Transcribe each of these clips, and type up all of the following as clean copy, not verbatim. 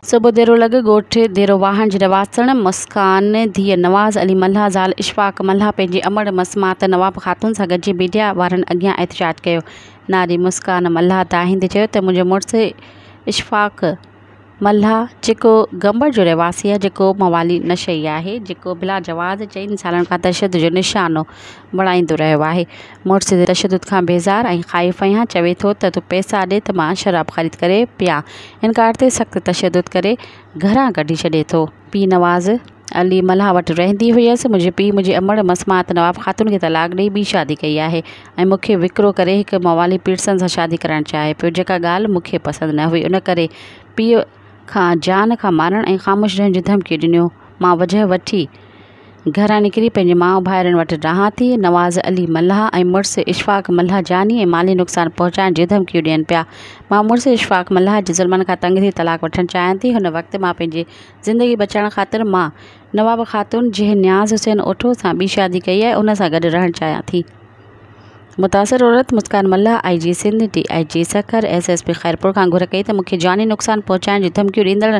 सुबुह देरो लॻ ॻोठ देरो वाहन जे रवासण मुस्कान धीअ नवाज़ अली मल्हा ज़ाल इशफ़ाक़ मल्हा पंहिंजी अमड़ मसमात नवाब ख़ातून सां गॾिजी मीडिया वारनि अॻियां एहतिजाज कयो। नारी मुस्कान मल्हा ताहींदे चयो त मुंहिंजो मुड़ुसु इशफ़ाक़ मल्हा जेको गंबर जो रहवासी आहे, जेको मवाली नशई आहे, जेको बिला जवाज़ 4 सालनि खां तशदुद जो निशानो बणाईंदो रहियो आहे। मुड़ुस जे तशदुद खां बेज़ार ऐं ख़ाइफ़ आहियां। चवे थो त तूं पैसा ॾे त मां शराब ख़रीद करे पिया। इनकार ते सख़्तु तशदुद करे घरां कढी छॾे थो। पीउ नवाज़ अली मल्हा वटि रहंदी हुयसि। मुंहिंजे पीउ मुंहिंजी अमड़ मसमात नवाब ख़ातून खे तलाक ॾेई ॿी शादी कई आहे ऐं मूंखे विकिरो करे हिकु मवाली पीड़सन सां शादी कराइणु चाहे पियो, जेका ॻाल्हि मूंखे पसंदि न हुई। उन करे पीउ खां जान खां मारण ऐं ख़ामोश रहण जी धमकी ॾिनियो। मां वजह वठी घरां निकिरी पंहिंजे माउ भाइरनि वटि रहां थी। नवाज़ अली मल्हा ऐं मुड़ुसु इशफ़ाक़ मल्हा जानी ऐं माली नुक़सान पहुचाइण जी धमकियूं ॾियनि पिया। मां मुड़ुसु इशफ़ाक़ मल्हा जे ज़ुल्मनि खां तंग थी तलाक वठणु चाहियां थी। हुन वक़्तु मां पंहिंजी ज़िंदगी बचाइण ख़ातिर मां नवाब ख़ातून जंहिं नियाज़ हुसैन ओठो सां ॿी शादी कई आहे, उन सां गॾु रहणु चाहियां थी। मुतासिर औरत Muskan मल्हा IG Sindh DIG Sukkur SSP Khairpur खां घुर कई त मूंखे जानी नुक़सान पहुचाइण जी धमकियूं ॾींदड़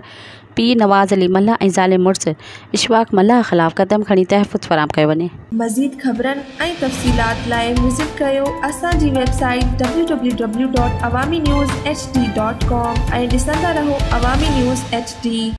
पीउ नवाज़ अली मल्हा ऐं ज़ाले मुड़ुसु इशफ़ाक़ मल्हा ख़िलाफ़ क़दम खणी तहफ़्फ़ुज़ फ़राहम कयो वञे। मज़ीद ख़बरनि ऐं तफ़सीलात लाइ विज़िट कयो असांजी वेबसाइट www.awamiNewsHD.com ऐं ॾिसंदा रहो अवामी न्यूज़ HD।